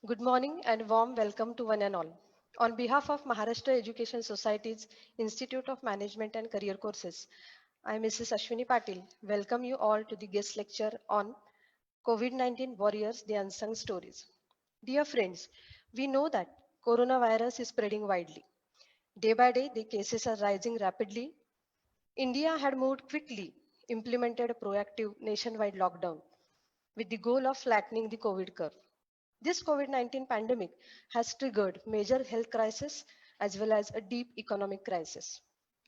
Good morning and warm welcome to one and all. On behalf of Maharashtra Education Society's Institute of Management and Career Courses, I am Mrs. Ashwini Patil. Welcome you all to the guest lecture on COVID-19 Warriors, the Unsung Stories. Dear friends, we know that coronavirus is spreading widely. Day by day, the cases are rising rapidly. India had moved quickly, implemented a proactive nationwide lockdown with the goal of flattening the COVID curve. This COVID-19 pandemic has triggered major health crisis as well as a deep economic crisis.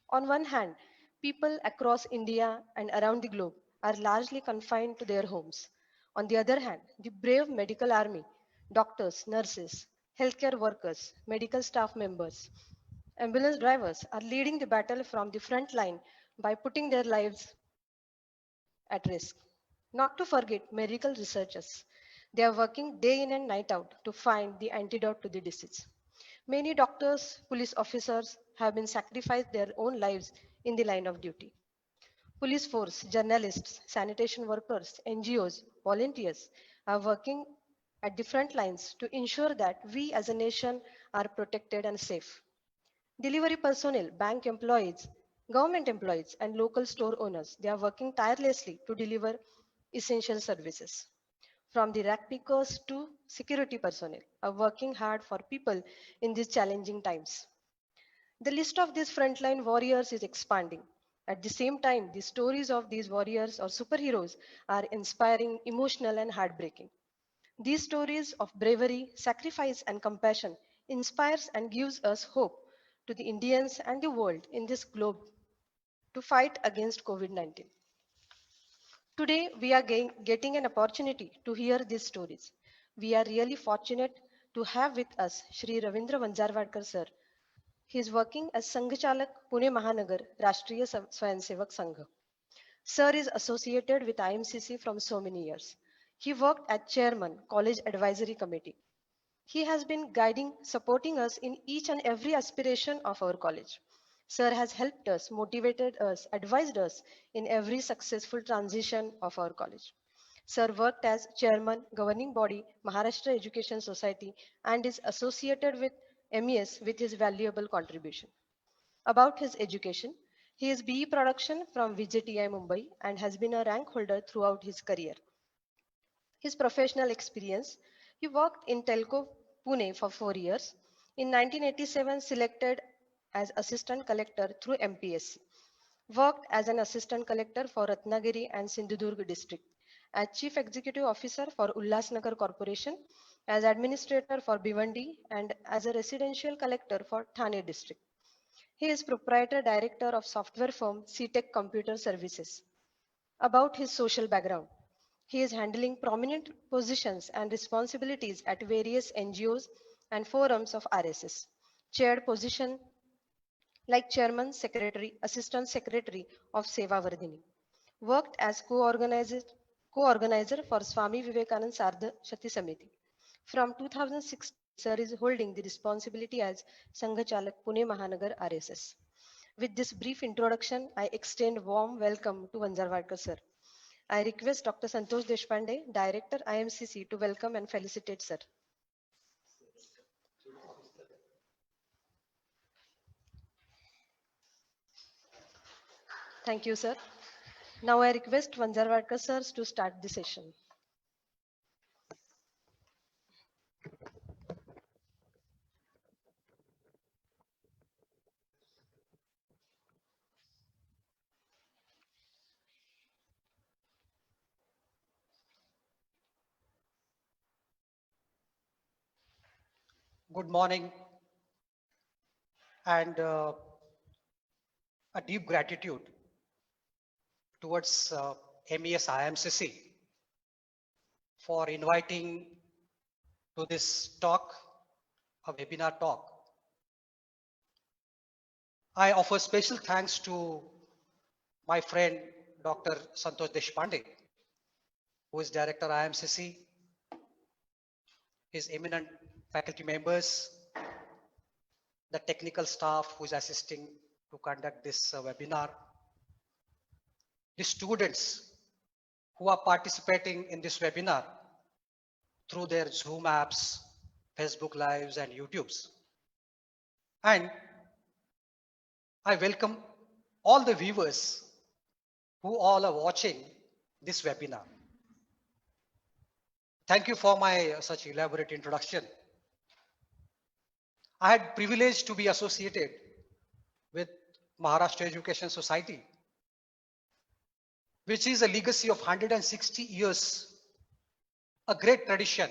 On one hand, people across India and around the globe are largely confined to their homes. On the other hand, the brave medical army, doctors, nurses, healthcare workers, medical staff members, ambulance drivers are leading the battle from the front line by putting their lives at risk. Not to forget medical researchers. They are working day in and night out to find the antidote to the disease. Many doctors, police officers have been sacrificed their own lives in the line of duty. Police force, journalists, sanitation workers, NGOs, volunteers are working at the front lines to ensure that we as a nation are protected and safe. Delivery personnel, bank employees, government employees, and local store owners, they are working tirelessly to deliver essential services. From the rack pickers to security personnel are working hard for people in these challenging times. The list of these frontline warriors is expanding. At the same time, the stories of these warriors or superheroes are inspiring, emotional, and heartbreaking. These stories of bravery, sacrifice, and compassion inspires and gives us hope to the Indians and the world in this globe to fight against COVID-19. Today, we are getting an opportunity to hear these stories. We are really fortunate to have with us Shri Ravindra Vanjarwadkar sir. He is working as Sanghchalak Pune Mahanagar Rashtriya Swayamsevak Sangha. Sir is associated with IMCC from so many years. He worked as chairman, College Advisory Committee. He has been guiding, supporting us in each and every aspiration of our college. Sir has helped us, motivated us, advised us in every successful transition of our college. Sir worked as chairman, governing body, Maharashtra Education Society, and is associated with MES with his valuable contribution. About his education, he is BE production from VJTI Mumbai and has been a rank holder throughout his career. His professional experience, he worked in Telco Pune for 4 years. In 1987, selected as assistant collector through MPSC. Worked as an assistant collector for Ratnagiri and Sindhudurg district. As chief executive officer for Ulhasnagar Corporation, as administrator for Bhiwandi, and as a residential collector for Thane district. He is proprietor director of software firm CTech Computer Services. About his social background, he is handling prominent positions and responsibilities at various NGOs and forums of RSS. Chaired position like chairman, secretary, assistant secretary of Seva Vardhini. Worked as co-organizer for Swami Vivekanand Sardha Shati Samiti. From 2016, Sir is holding the responsibility as Sanghchalak Pune Mahanagar RSS. With this brief introduction, I extend warm welcome to Vanjarwadkar sir. I request Dr. Santosh Deshpande, Director IMCC, to welcome and felicitate sir. Thank you, sir. Now I request Vanjarwadkar sirs to start the session. Good morning and a deep gratitude towards MES IMCC for inviting to this talk, a webinar talk. I offer special thanks to my friend Dr. Santosh Deshpande, who is Director IMCC, his eminent faculty members, the technical staff who is assisting to conduct this webinar, the students who are participating in this webinar through their Zoom apps Facebook Lives and YouTubes. And I welcome all the viewers who all are watching this webinar. Thank you for my such elaborate introduction. I had privilege to be associated with Maharashtra Education Society, which is a legacy of 160 years, a great tradition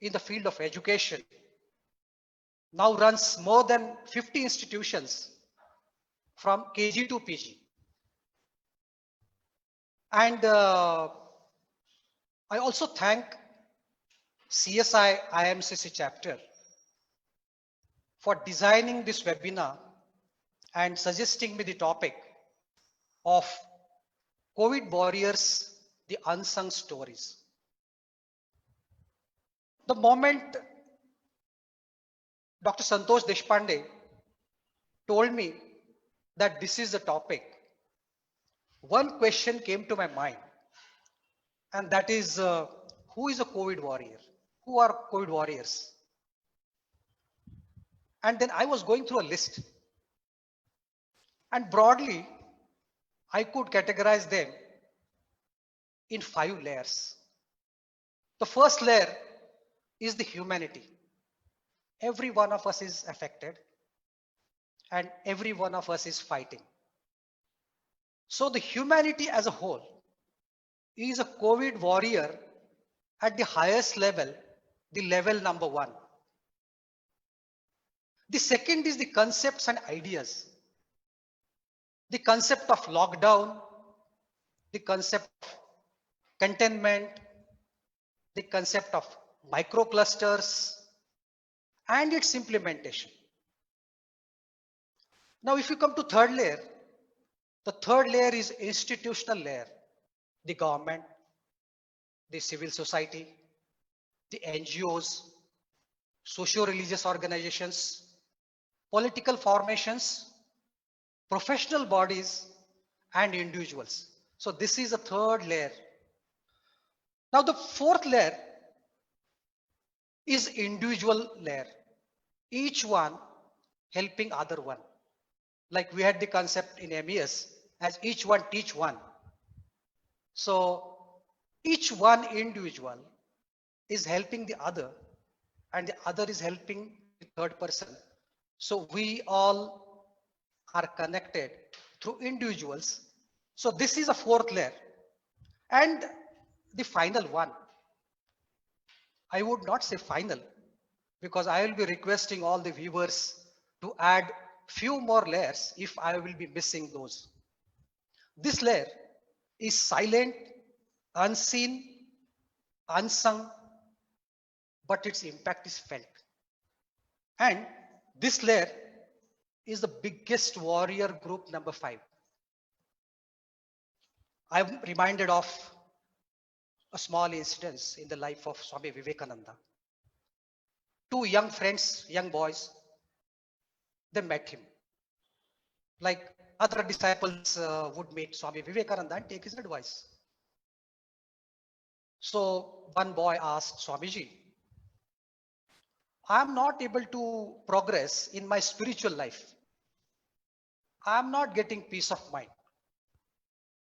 in the field of education. Now runs more than 50 institutions from KG to PG. And I also thank CSI IMCC chapter for designing this webinar and suggesting me the topic of COVID warriors, the unsung stories. The moment Dr. Santosh Deshpande told me that this is the topic, one question came to my mind, and that is, who is a COVID warrior? Who are COVID warriors? And then I was going through a list, and broadly, I could categorize them in 5 layers. The first layer is the humanity. Every one of us is affected, and every one of us is fighting. So the humanity as a whole is a COVID warrior at the highest level, the level number 1. The second is the concepts and ideas. The concept of lockdown, the concept of containment, the concept of microclusters, and its implementation. Now, if you come to third layer, the third layer is institutional layer. The government, the civil society, the NGOs, socio-religious organizations, political formations, professional bodies, and individuals. So this is a third layer. Now the fourth layer is individual layer. Each one helping other one. Like we had the concept in MES as each one teach one. So each one individual is helping the other, and the other is helping the third person. So we all are connected through individuals. So this is a fourth layer. And the final one, I would not say final, because I will be requesting all the viewers to add few more layers if I will be missing those. This layer is silent, unseen, unsung, but its impact is felt. And this layer is the biggest warrior group, number 5. I'm reminded of a small instance in the life of Swami Vivekananda. 2 young friends, young boys, they met him. Like other disciples would meet Swami Vivekananda and take his advice. So one boy asked Swamiji, I am not able to progress in my spiritual life. I am not getting peace of mind.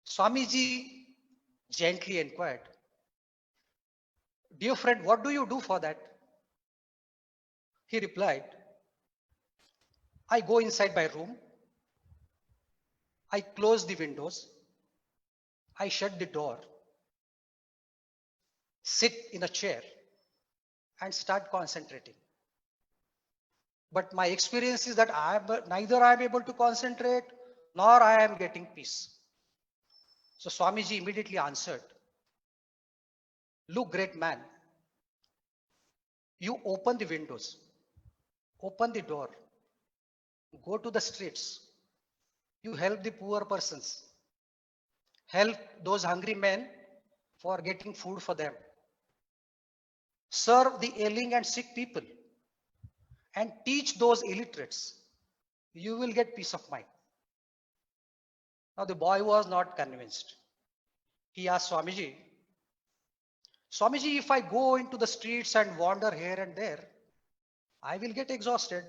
Swamiji gently inquired, dear friend, what do you do for that? He replied, I go inside my room, I close the windows, I shut the door, sit in a chair and start concentrating. But my experience is that neither I am able to concentrate nor I am getting peace. So Swamiji immediately answered, look, great man, you open the windows, open the door, go to the streets, you help the poor persons, help those hungry men for getting food for them, serve the ailing and sick people, and teach those illiterates. You will get peace of mind. Now the boy was not convinced. He asked Swamiji, if I go into the streets and wander here and there, I will get exhausted.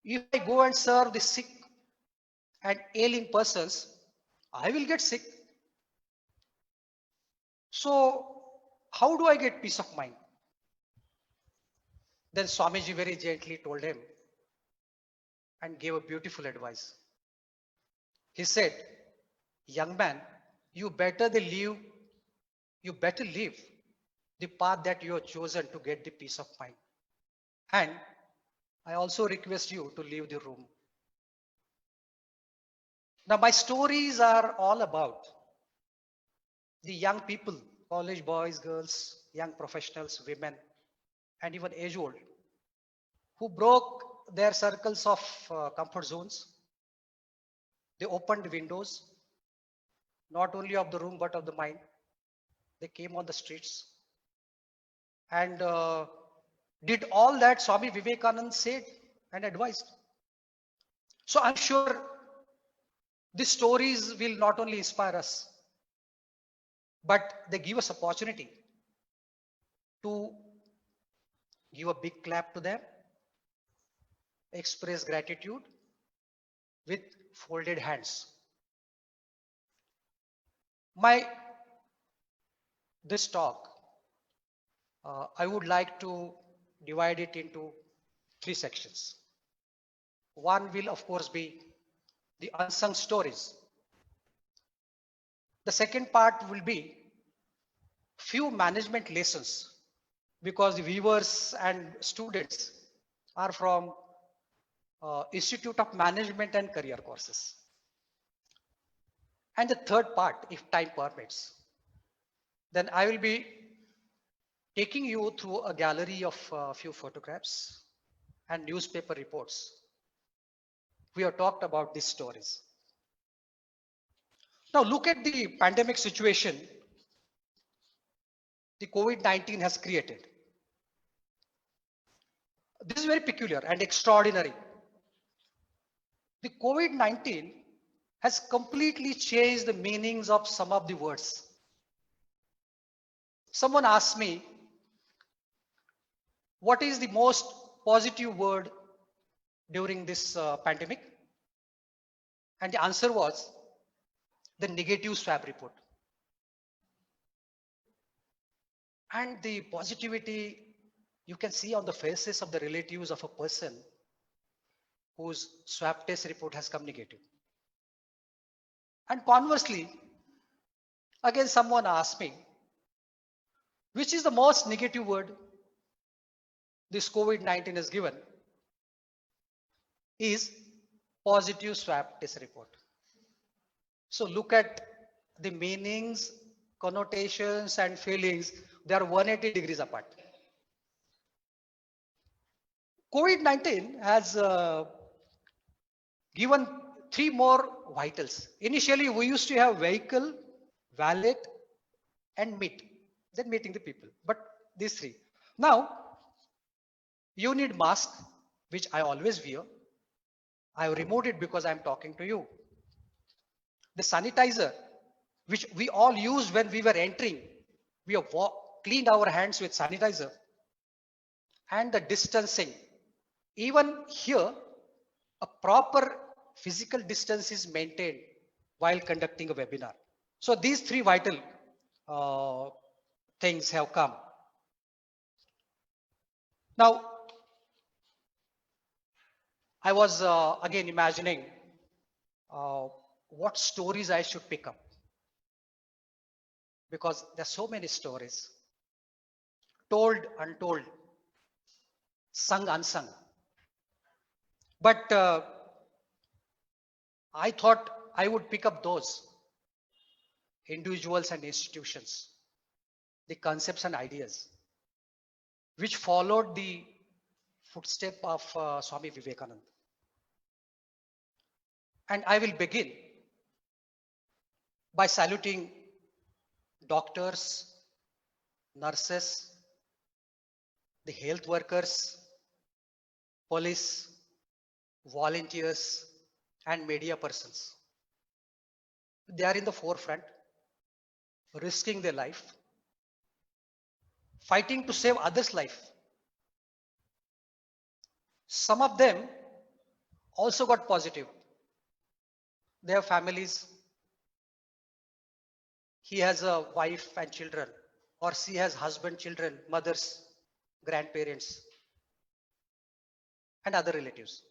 If I go and serve the sick and ailing persons, I will get sick. So how do I get peace of mind? Then Swamiji very gently told him and gave a beautiful advice. He said, young man, you better live the path that you have chosen to get the peace of mind. And I also request you to leave the room. Now, my stories are all about the young people, college boys, girls, young professionals, women, and even age old, who broke their circles of comfort zones. They opened windows, not only of the room, but of the mind. They came on the streets and did all that Swami Vivekananda said and advised. So I'm sure these stories will not only inspire us, but they give us opportunity to give a big clap to them, express gratitude with folded hands. This talk, I would like to divide it into three sections. One will of course be the unsung stories. The second part will be few management lessons, because the viewers and students are from Institute of Management and Career Courses. And the third part, if time permits, then I will be taking you through a gallery of few photographs and newspaper reports. We have talked about these stories. Now look at the pandemic situation the COVID-19 has created. This is very peculiar and extraordinary. The COVID-19 has completely changed the meanings of some of the words. Someone asked me, what is the most positive word during this pandemic? And the answer was the negative swab report. And the positivity you can see on the faces of the relatives of a person whose swab test report has come negative. And conversely, again, someone asked me, which is the most negative word this COVID-19 has given? Is positive swab test report. So look at the meanings, connotations, and feelings. They are 180 degrees apart. COVID-19 has given three more vitals. Initially, we used to have vehicle, valet, and meet. Then meeting the people. But these three. Now, you need mask, which I always wear. I have removed it because I'm talking to you. The sanitizer, which we all used when we were entering. We have cleaned our hands with sanitizer. And the distancing. Even here, a proper physical distance is maintained while conducting a webinar. So these three vital things have come. Now, I was again imagining what stories I should pick up, because there are so many stories, told, untold, sung, unsung. But I thought I would pick up those individuals and institutions, the concepts and ideas, which followed the footstep of Swami Vivekananda. And I will begin by saluting doctors, nurses, the health workers, police, volunteers, and media persons. They are in the forefront, risking their life, fighting to save others' life, Some of them also got positive. They have families. He has a wife and children, or she has husband, children, mothers, grandparents, and other relatives.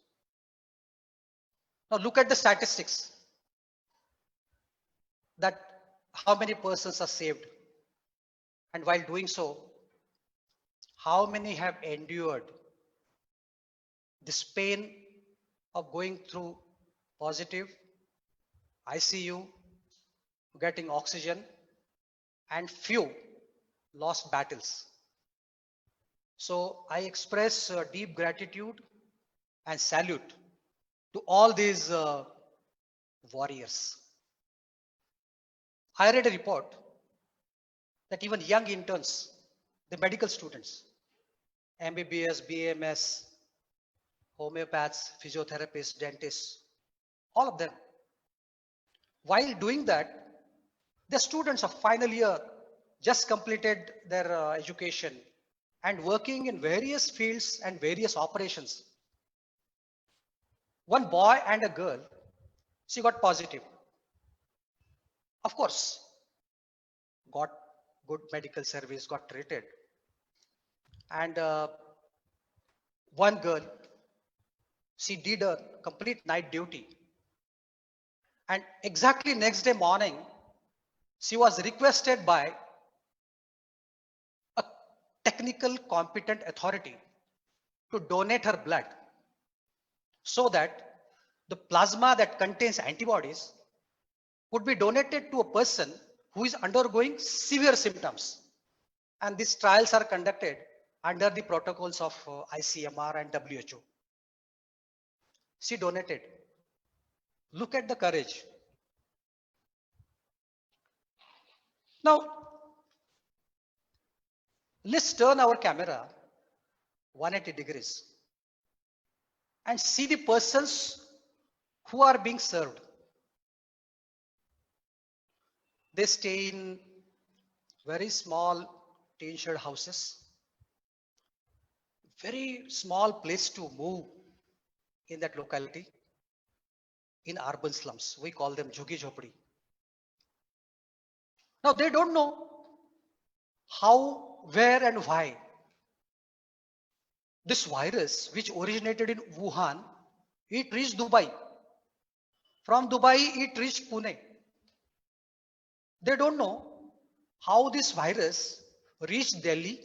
Now look at the statistics, that how many persons are saved, and while doing so, how many have endured this pain of going through positive, ICU, getting oxygen, and few lost battles. So I express deep gratitude and salute to all these warriors. I read a report that even young interns, the medical students, MBBS, BAMS, homeopaths, physiotherapists, dentists, all of them, while doing that, the students of final year just completed their education and working in various fields and various operations. One boy and a girl, she got positive. Of course, got good medical service, got treated. And one girl, she did a complete night duty. And exactly next day morning, she was requested by a technical competent authority to donate her blood so that the plasma that contains antibodies would be donated to a person who is undergoing severe symptoms. And these trials are conducted under the protocols of ICMR and WHO. She donated. Look at the courage. Now, let's turn our camera 180 degrees and see the persons who are being served. They stay in very small tin shed houses, very small place to move in that locality, in urban slums. We call them Jhugi Jhopdi. Now they don't know how, where and why this virus, which originated in Wuhan, it reached Dubai. From Dubai, it reached Pune. They don't know how this virus reached Delhi,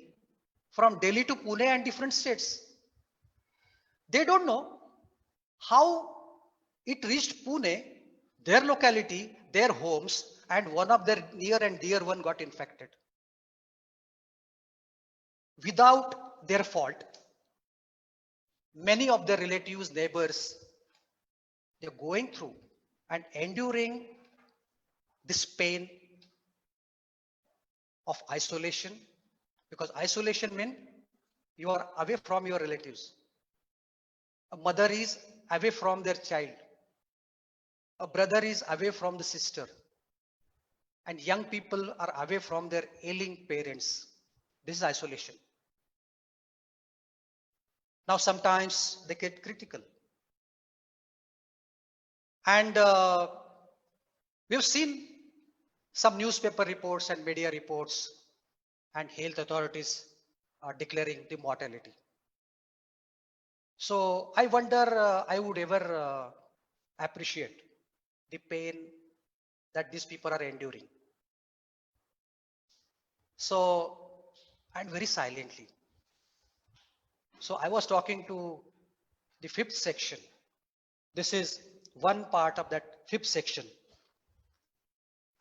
from Delhi to Pune and different states. They don't know how it reached Pune, their locality, their homes, and one of their near and dear one got infected. Without their fault, many of their relatives, neighbors, they're going through and enduring this pain of isolation, because isolation means you are away from your relatives. A mother is away from their child. A brother is away from the sister. And young people are away from their ailing parents. This is isolation. Now sometimes they get critical. And we've seen some newspaper reports and media reports and health authorities are declaring the mortality. So I wonder, I would ever appreciate the pain that these people are enduring. So, and very silently. So I was talking to the fifth section. This is one part of that fifth section.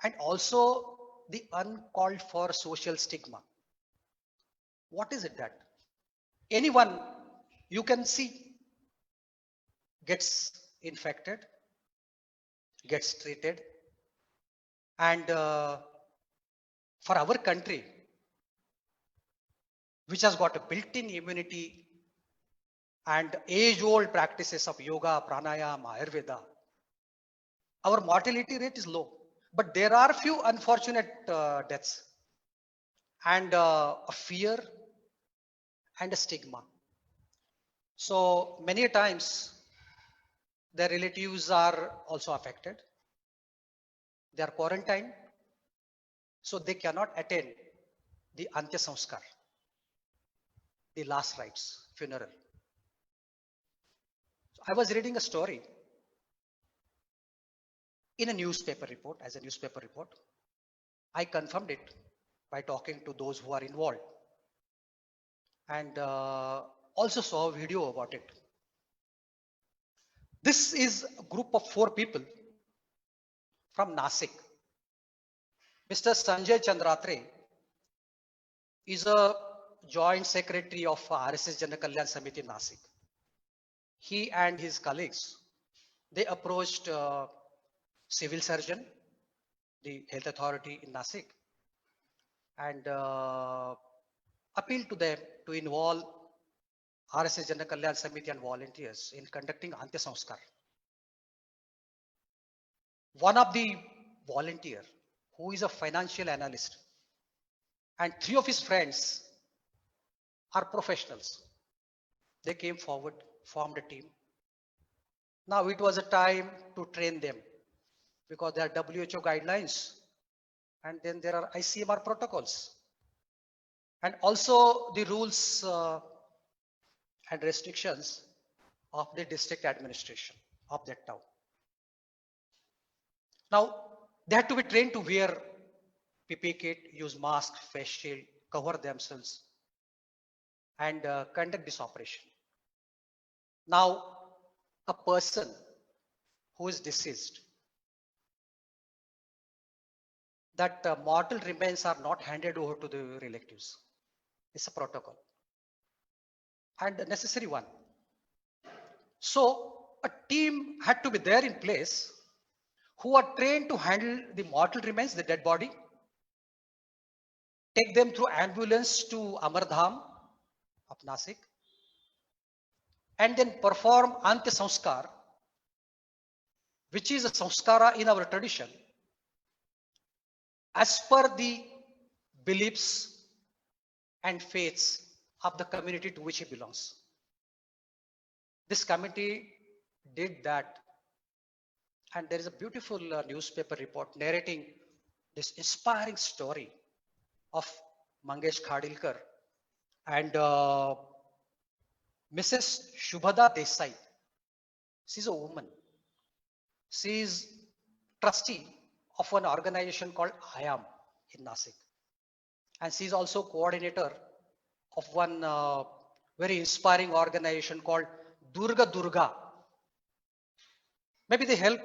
And also the uncalled for social stigma. What is it that anyone you can see gets infected, gets treated, and for our country, which has got a built-in immunity and age-old practices of yoga, pranayama, Ayurveda, our mortality rate is low. But there are few unfortunate deaths and a fear and a stigma. So many times their relatives are also affected. They are quarantined, so they cannot attend the Antya Samskar, the last rites, funeral. So I was reading a story in a newspaper report, as a newspaper report. I confirmed it by talking to those who are involved and also saw a video about it. This is a group of 4 people from Nasik. Mr. Sanjay Chandratre is a joint secretary of RSS Jana Kalyan Samiti Nasik. He and his colleagues, they approached civil surgeon, the health authority in Nasik, and appealed to them to involve RSS Jana Kalyan Samiti and volunteers in conducting Antya Samskar. One of the volunteer, who is a financial analyst, and 3 of his friends are professionals. They came forward, formed a team. Now it was a time to train them because there are WHO guidelines and then there are ICMR protocols and also the rules and restrictions of the district administration of that town. Now they had to be trained to wear PPE kit, use mask, face shield, cover themselves and conduct this operation. Now a person who is deceased, that mortal remains are not handed over to the relatives. It's a protocol and a necessary one. So a team had to be there in place who are trained to handle the mortal remains, the dead body, take them through ambulance to Amardham of Nasik, and then perform Antya Samskar, which is a samskara in our tradition, as per the beliefs and faiths of the community to which he belongs. This committee did that, and there is a beautiful newspaper report narrating this inspiring story of Mangesh Khadilkar and Mrs. Shubhada Desai. She's a woman. She is trustee of an organization called IAM in Nasik. And she is also coordinator of one very inspiring organization called Durga Durga. Maybe they help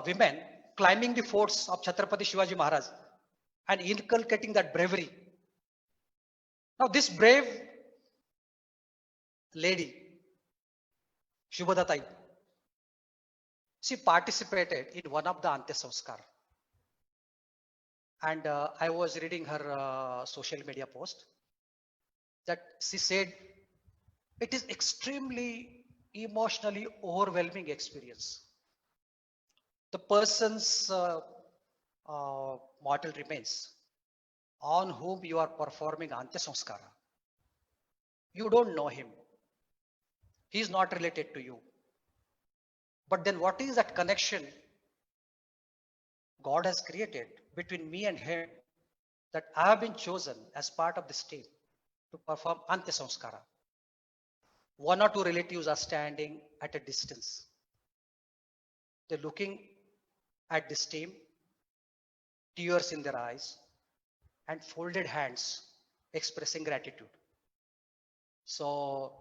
women climbing the forts of Chhatrapati Shivaji Maharaj and inculcating that bravery. Now this brave lady, Shubhadatai, she participated in one of the Antya Samskar. And I was reading her social media post that she said it is extremely emotionally overwhelming experience. The person's mortal remains on whom you are performing Antya Samskara. You don't know him. He is not related to you. But then what is that connection God has created between me and him, that I have been chosen as part of this team to perform Antya Samskara? 1 or 2 relatives are standing at a distance. They're looking at this team, tears in their eyes, and folded hands expressing gratitude. So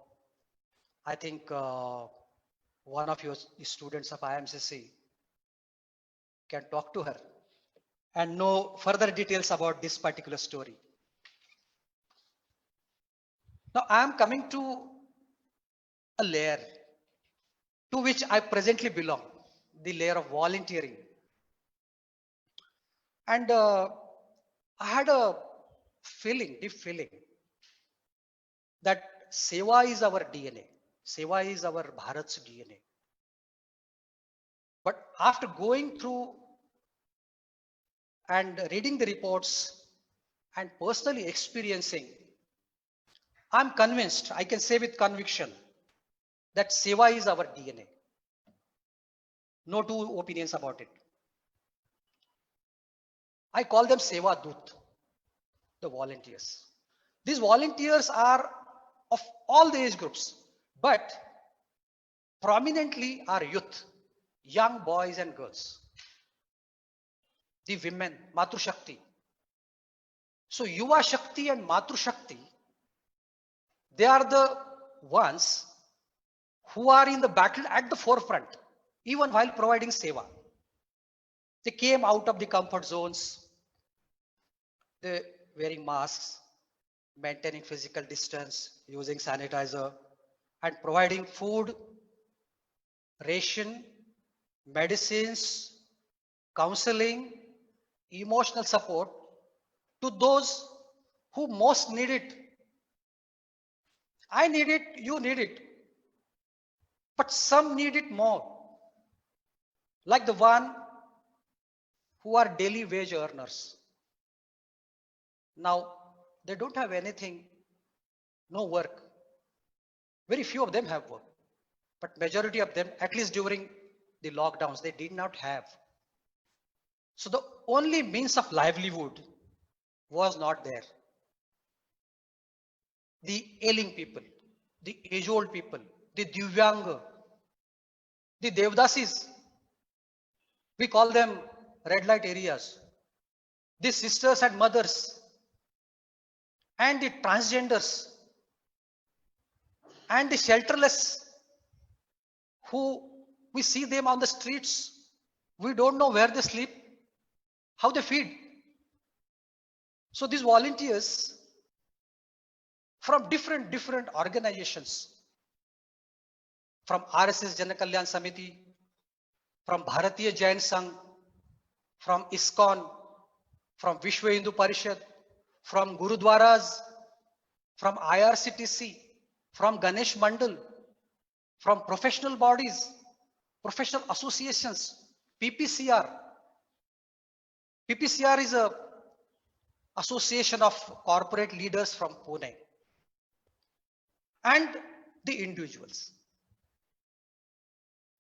I think one of your students of IMCC can talk to her and know further details about this particular story. Now I am coming to a layer to which I presently belong, the layer of volunteering. And I had a feeling, deep feeling, that Seva is our DNA. Seva is our Bharat's DNA. But after going through and reading the reports and personally experiencing, I'm convinced, I can say with conviction, that Seva is our DNA. No two opinions about it. I call them Seva Dut, the volunteers. These volunteers are of all the age groups, but prominently are youth, young boys and girls, the women, Matru Shakti. So Yuva Shakti and Matru Shakti, they are the ones who are in the battle at the forefront, even while providing seva. They came out of the comfort zones, they wearing masks, maintaining physical distance, using sanitizer, and providing food, ration, medicines, counseling, emotional support to those who most need it. I need it, you need it, but some need it more. Like the one who are daily wage earners. Now, they don't have anything, no work. Very few of them have work, but majority of them, at least during the lockdowns, they did not have. So the only means of livelihood was not there. The ailing people, the age-old people, the Divyang, the Devdasis, we call them red light areas, the sisters and mothers, and the transgenders, and the shelterless, who we see them on the streets, we don't know where they sleep, how they feed. So these volunteers from different organizations, from RSS Jana Kalyan Samiti, from Bharatiya Jain Sangh, from ISKCON, from Vishwa Hindu Parishad, from Gurudwaras, from IRCTC, from Ganesh Mandal, from professional bodies, professional associations, PPCR. PPCR is a association of corporate leaders from Pune, and the individuals.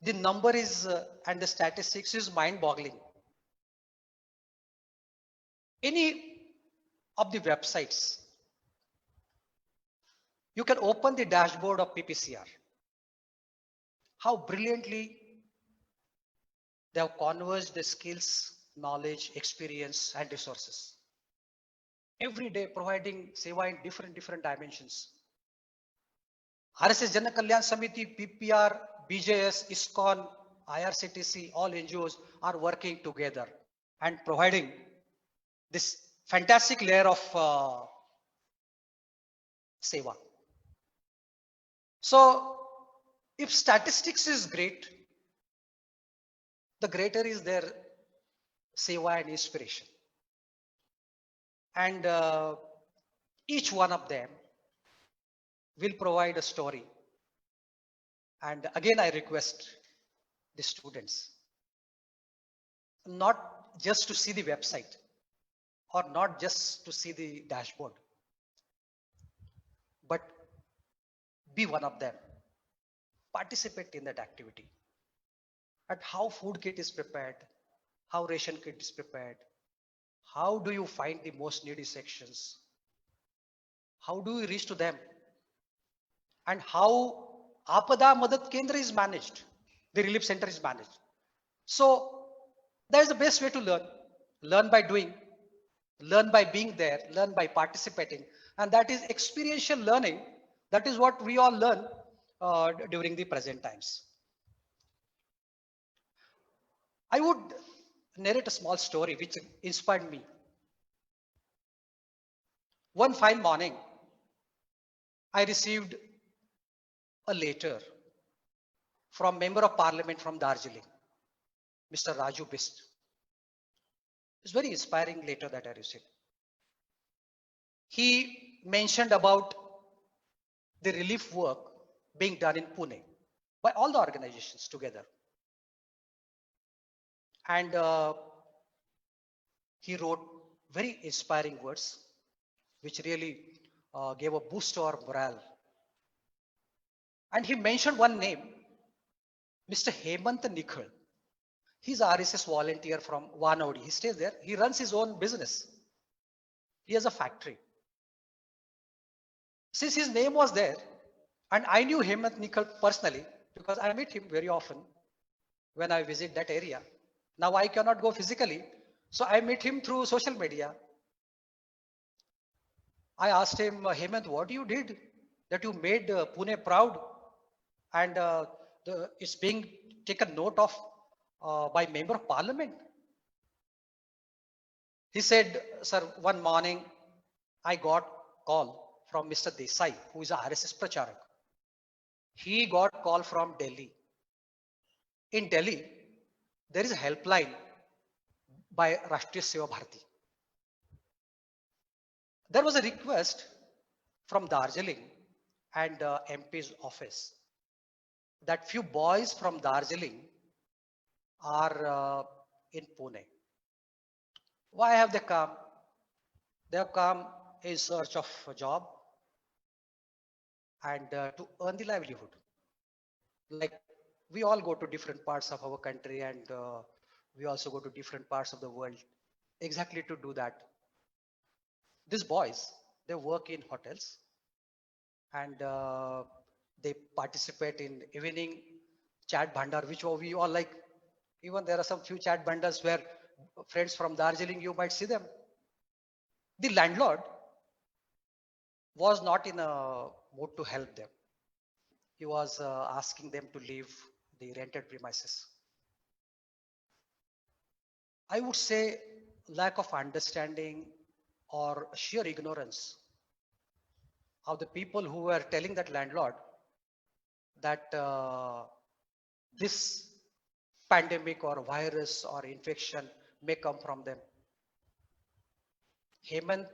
The number is and the statistics is mind-boggling. Any of the websites, you can open the dashboard of PPCR. How brilliantly they have converged the skills, knowledge, experience, and resources. Every day providing seva in different dimensions. RSS Jana Kalyan Samiti, PPR, BJS, ISKCON, IRCTC, all NGOs are working together and providing this fantastic layer of seva. So if statistics is great, the greater is their seva and inspiration. And each one of them will provide a story. And again, I request the students not just to see the website or not just to see the dashboard, but be one of them. Participate in that activity. At how food kit is prepared, how ration kit is prepared, how do you find the most needy sections, how do you reach to them, and how Apada Madat Kendra is managed, the relief center is managed. So that is the best way to learn. Learn by doing, learn by being there, learn by participating, and that is experiential learning. That is what we all learn during the present times. I would narrate a small story which inspired me. One fine morning, I received a letter from Member of Parliament from Darjeeling, Mr. Raju Bist. It's very inspiring letter that I received. He mentioned about the relief work being done in Pune by all the organizations together. And he wrote very inspiring words, which really gave a boost to our morale. And he mentioned one name, Mr. Hemant Nikhil. He's a RSS volunteer from Wanodi. He stays there. He runs his own business. He has a factory. Since his name was there, and I knew Hemant Nikhil personally because I meet him very often when I visit that area. Now I cannot go physically, so I meet him through social media. I asked him, Hemant, what you did that you made Pune proud and it's being taken note of by member of parliament. He said, sir, one morning I got call from Mr. Desai, who is a RSS Pracharak. He got call from Delhi. In Delhi, there is a helpline by Rashtriya Seva Bharati. There was a request from Darjeeling and MP's office that few boys from Darjeeling are in Pune. Why have they come? They have come in search of a job and to earn the livelihood. Like we all go to different parts of our country and we also go to different parts of the world exactly to do that. These boys, they work in hotels and they participate in evening chat bhandar, which we all like. Even there are some few chat bhandars where friends from Darjeeling, you might see them. The landlord was not in a mood to help them. He was asking them to leave the rented premises. I would say lack of understanding or sheer ignorance of the people who were telling that landlord that this pandemic or virus or infection may come from them. Hemant,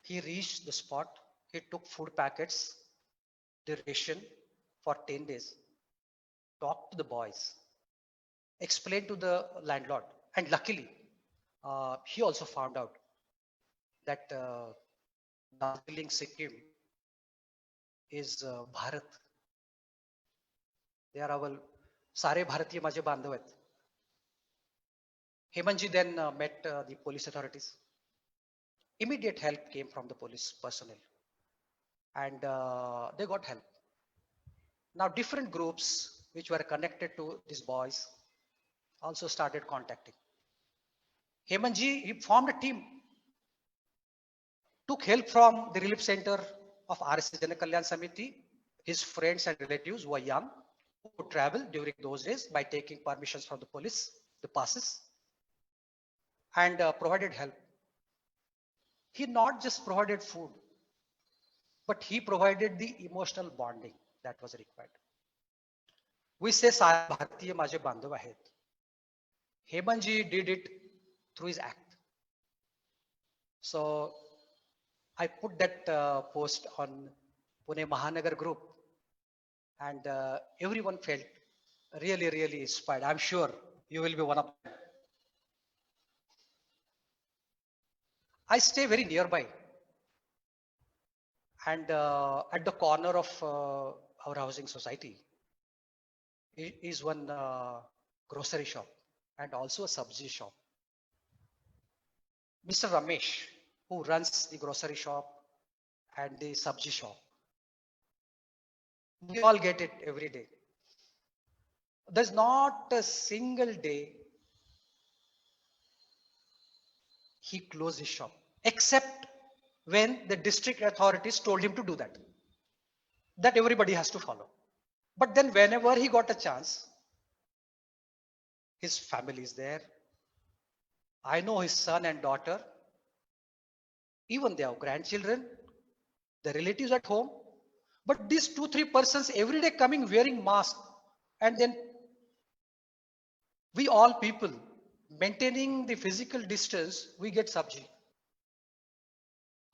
he reached the spot. He took food packets, the ration for 10 days, talked to the boys, explained to the landlord. And luckily, he also found out that Darjeeling, Sikkim is Bharat. They are our Sare Bharatiya Maje Bandhav आहेत. Hemanji then met the police authorities. Immediate help came from the police personnel and they got help. Now different groups which were connected to these boys also started contacting. Hemanji, he formed a team, took help from the relief center of RSS Jana Kalyan Samiti, his friends and relatives who were young, who could travel during those days by taking permissions from the police, the passes, and provided help. He not just provided food, but he provided the emotional bonding that was required. We say Sare Bharatiya Maje Bandhav आहेत. Hemanji did it through his act. So I put that post on Pune Mahanagar group and everyone felt really, really inspired. I'm sure you will be one of them. I stay very nearby and at the corner of our housing society is one grocery shop and also a sabji shop. Mr. Ramesh, who runs the grocery shop and the sabji shop, we all get it every day. There's not a single day he closed his shop, except when the district authorities told him to do that. That everybody has to follow. But then whenever he got a chance, his family is there. I know his son and daughter, even they have grandchildren, the relatives at home. But these 2-3 persons every day coming wearing mask, and then we all people maintaining the physical distance, we get sabji.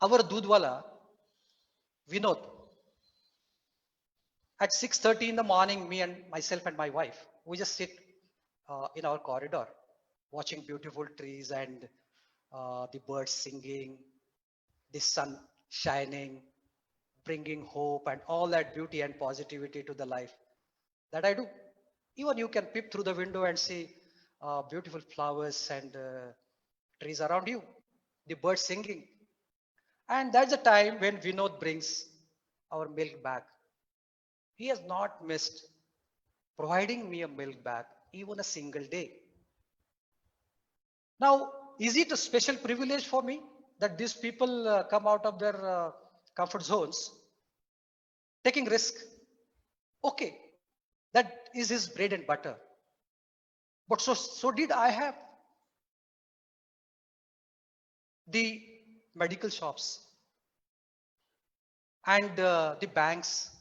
Our dudwala, Vinod, at 6:30 in the morning, me and myself and my wife, we just sit in our corridor, watching beautiful trees and the birds singing, the sun shining, bringing hope and all that beauty and positivity to the life that I do. Even you can peep through the window and see beautiful flowers and trees around you, the birds singing. And that's the time when Vinod brings our milk back. He has not missed providing me a milk bag even a single day. Now, is it a special privilege for me that these people come out of their comfort zones, taking risk? Okay, that is his bread and butter. But so did I have. The medical shops and the banks,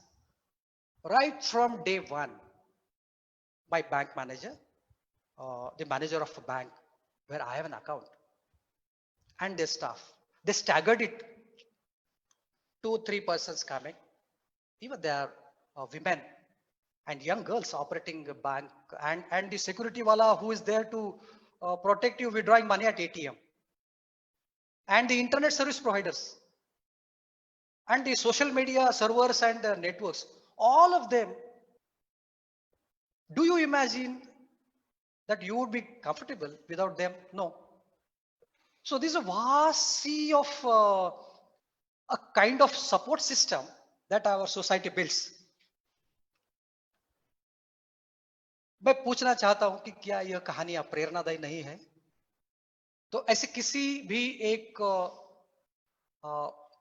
right from day one, my bank manager, the manager of a bank where I have an account, and their staff, they staggered it. 2-3 persons coming, even there are women and young girls operating a bank, and the security wala who is there to protect you withdrawing money at ATM, and the internet service providers, and the social media servers and networks, all of them. Do you imagine that you would be comfortable without them? No. So this is a vast sea of a kind of support system that our society builds. मैं पूछना चाहता हूं कि क्या यह कहानियां प्रेरणादायी नहीं है? तो ऐसे किसी भी एक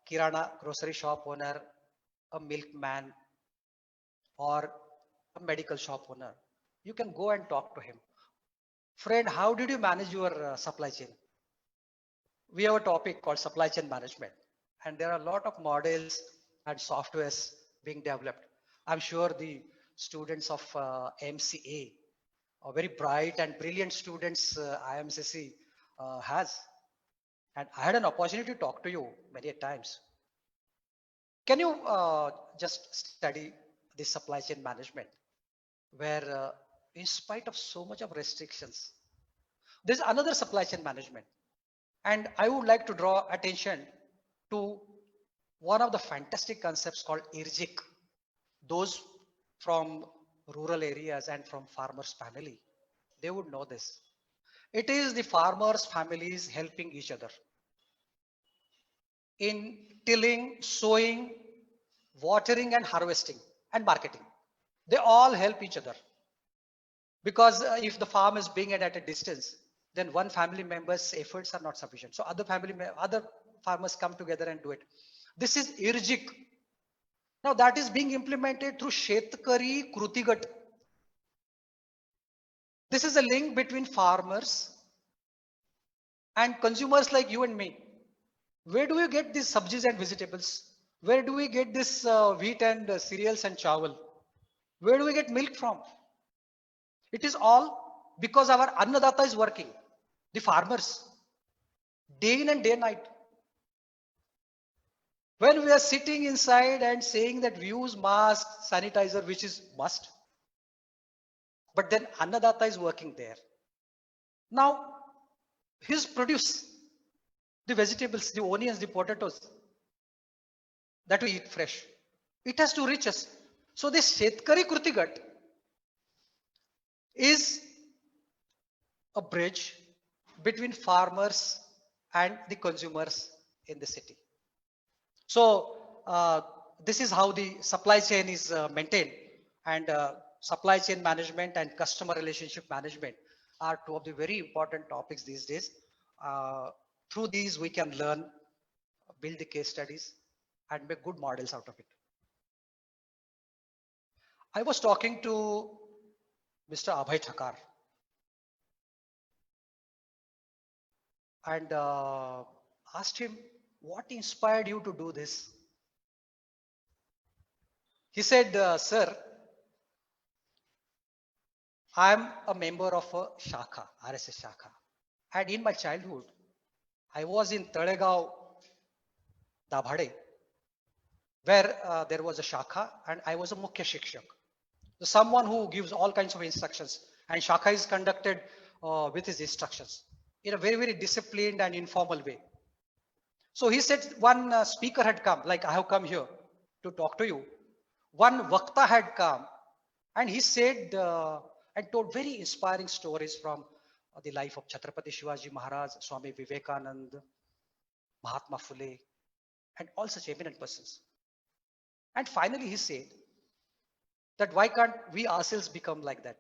kirana grocery shop owner, a milkman, or a medical shop owner, you can go and talk to him. Friend, how did you manage your supply chain? We have a topic called supply chain management, and there are a lot of models and softwares being developed. I'm sure the students of MCA, very bright and brilliant students, IMCC has, and I had an opportunity to talk to you many times. Can you just study the supply chain management, where in spite of so much of restrictions, there's another supply chain management. And I would like to draw attention to one of the fantastic concepts called IRJIC. Those from rural areas and from farmers' family, they would know this. It is the farmers' families helping each other in tilling, sowing, watering and harvesting and marketing. They all help each other. Because if the farm is being at a distance, then one family member's efforts are not sufficient. So other farmers come together and do it. This is IRJIC. Now that is being implemented through Shetkari Krutigat. This is a link between farmers and consumers like you and me. Where do we get these subsies and vegetables? Where do we get this wheat and cereals and chawal? Where do we get milk from? It is all because our Annadata is working. The farmers, day in and day night. When we are sitting inside and saying that we use mask, sanitizer, which is must, but then Annadata is working there. Now, his produce, the vegetables, the onions, the potatoes, that we eat fresh, it has to reach us. So this Shetkari Krutigat is a bridge between farmers and the consumers in the city. So this is how the supply chain is maintained, and supply chain management and customer relationship management are two of the very important topics these days. Through these we can learn, build the case studies and make good models out of it. I was talking to Mr. Abhay Thakar, and asked him, what inspired you to do this? He said, sir, I'm a member of a Shakha, RSS Shakha. And in my childhood, I was in Talegaon, Dabhade, where there was a Shakha, and I was a Mukhya Shikshak. So someone who gives all kinds of instructions, and Shakha is conducted with his instructions in a very, very disciplined and informal way. So he said one speaker had come, like I have come here, to talk to you. One Vakta had come and he said and told very inspiring stories from the life of Chhatrapati Shivaji Maharaj, Swami Vivekanand, Mahatma Phule, and all such eminent persons. And finally, he said that why can't we ourselves become like that?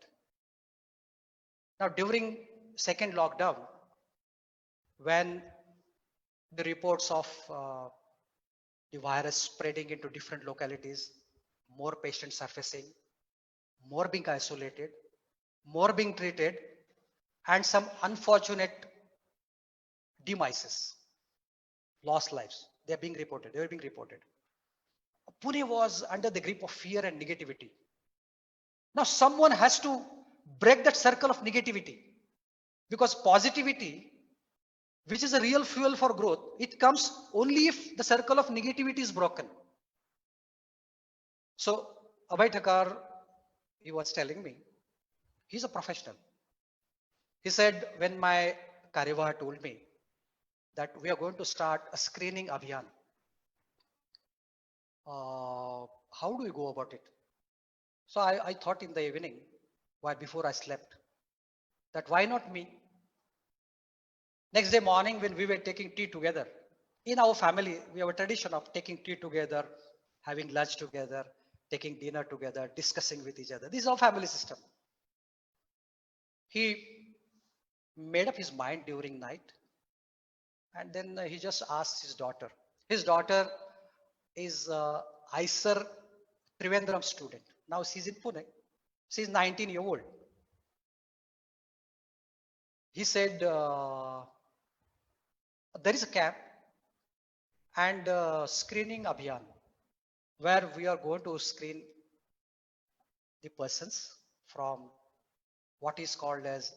Now, during second lockdown, when the reports of the virus spreading into different localities, more patients surfacing, more being isolated, more being treated, and some unfortunate demises, lost lives. They are being reported. They were being reported. Pune was under the grip of fear and negativity. Now, someone has to break that circle of negativity, because positivity, which is a real fuel for growth, it comes only if the circle of negativity is broken. So, Abhay Thakar, he was telling me, he's a professional. He said, when my Karyavah told me that we are going to start a screening abhiyan, how do we go about it? So I thought in the evening, while before I slept, that why not me? Next day morning, when we were taking tea together, in our family, we have a tradition of taking tea together, having lunch together, taking dinner together, discussing with each other. This is our family system. He made up his mind during night, and then he just asked his daughter. His daughter is ISER Trivandrum student. Now she's in Pune. She's 19-year-old. He said, there is a camp and screening abhiyan where we are going to screen the persons from what is called as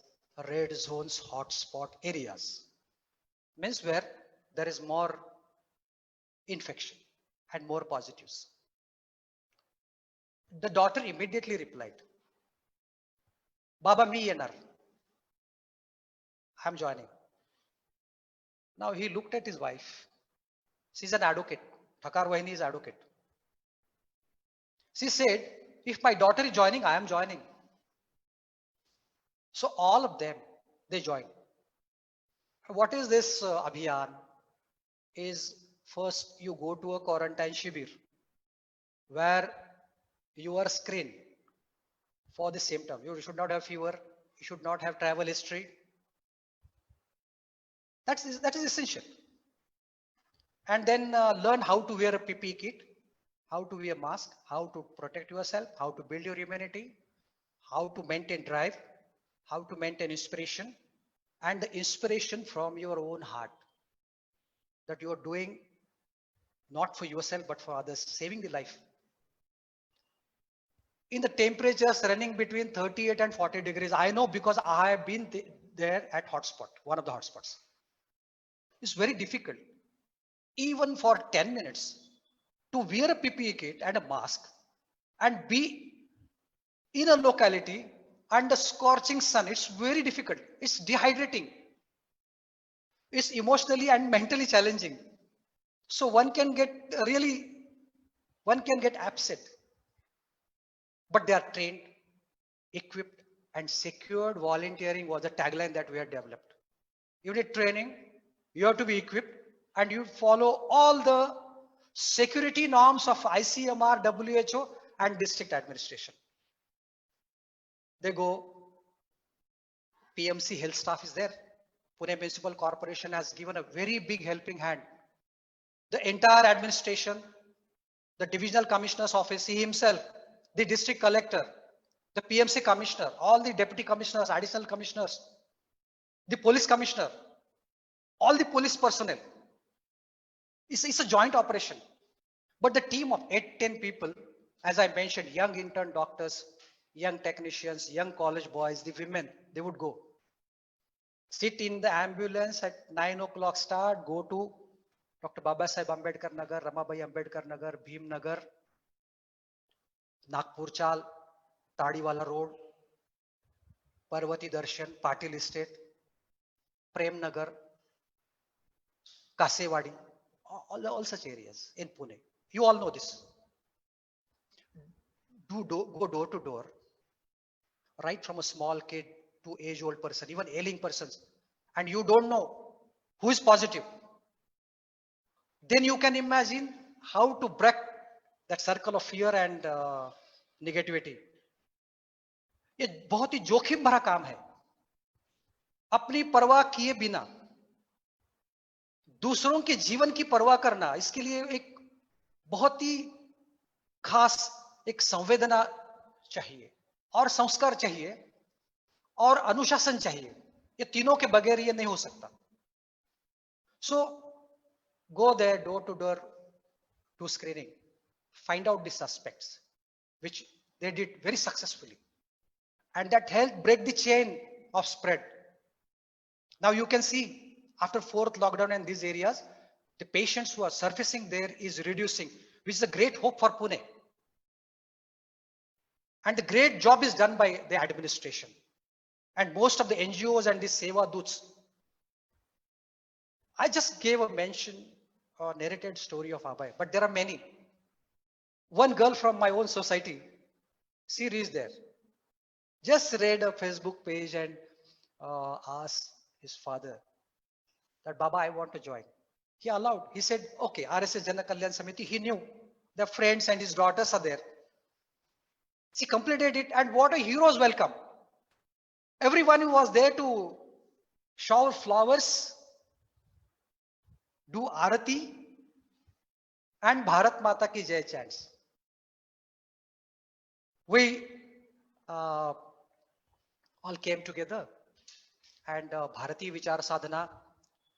red zones, hotspot areas. Means where there is more infection and more positives. The daughter immediately replied, Baba, me yenar. I'm joining. Now he looked at his wife. She's an advocate. Thakar Vahini is advocate. She said, if my daughter is joining, I am joining. So all of them, they joined. What is this abhiyan? Is first you go to a quarantine shibir where you are screened for the symptom. You should not have fever. You should not have travel history. That is essential. And then learn how to wear a PPE kit, how to wear a mask, how to protect yourself, how to build your immunity, how to maintain drive, how to maintain inspiration, and the inspiration from your own heart that you are doing not for yourself but for others, saving the life. In the temperatures running between 38 and 40 degrees, I know because I have been there at hotspot, one of the hotspots. It's very difficult, even for 10 minutes, to wear a PPE kit and a mask and be in a locality under scorching sun. It's very difficult. It's dehydrating. It's emotionally and mentally challenging. So one can get upset. But they are trained, equipped, and secured volunteering was the tagline that we had developed. You need training, you have to be equipped, and you follow all the security norms of ICMR, WHO, and district administration. They go, PMC health staff is there. Pune Municipal Corporation has given a very big helping hand. The entire administration, the divisional commissioner's office, he himself, the district collector, the PMC commissioner, all the deputy commissioners, additional commissioners, the police commissioner, all the police personnel. It's a joint operation. But the team of 8-10 people, as I mentioned, young intern doctors, young technicians, young college boys, the women, they would go. Sit in the ambulance at 9 o'clock start, go to Dr. Babasaheb Ambedkar Nagar, Ramabai Ambedkar Nagar, Bhim Nagar, Nagpur Chal, Tadiwala Road, Parvati Darshan, Patil Estate, Prem Nagar, Kasewadi, all such areas in Pune. You all know this. go door to door, right from a small kid to age-old person, even ailing persons, and you don't know who is positive, then you can imagine how to break that circle of fear and negativity. ये बहुत ही जोखिम भरा काम है. अपनी परवाह किए बिना दूसरों के जीवन की परवाह करना, इसके लिए एक बहुत ही खास एक संवेदना चाहिए और संस्कार चाहिए और अनुशासन चाहिए. ये तीनों के बगैर ये नहीं हो सकता. So go there door to door to screening, find out the suspects, which they did very successfully, and that helped break the chain of spread. Now you can see after fourth lockdown in these areas, the patients who are surfacing there is reducing, which is a great hope for Pune. And the great job is done by the administration and most of the NGOs and the Seva Doots. I just gave a mention or narrated story of Abhay, but there are many. One girl from my own society, she reached there, just read a Facebook page and asked his father that, Baba, I want to join. He allowed. He said, okay, RSS Jana Kalyan Samiti. He knew the friends and his daughters are there. She completed it, and what a hero's welcome. Everyone who was there to shower flowers, do arati, and Bharat Mata ki Jai chants. We all came together, and Bharati Vichar Sadhana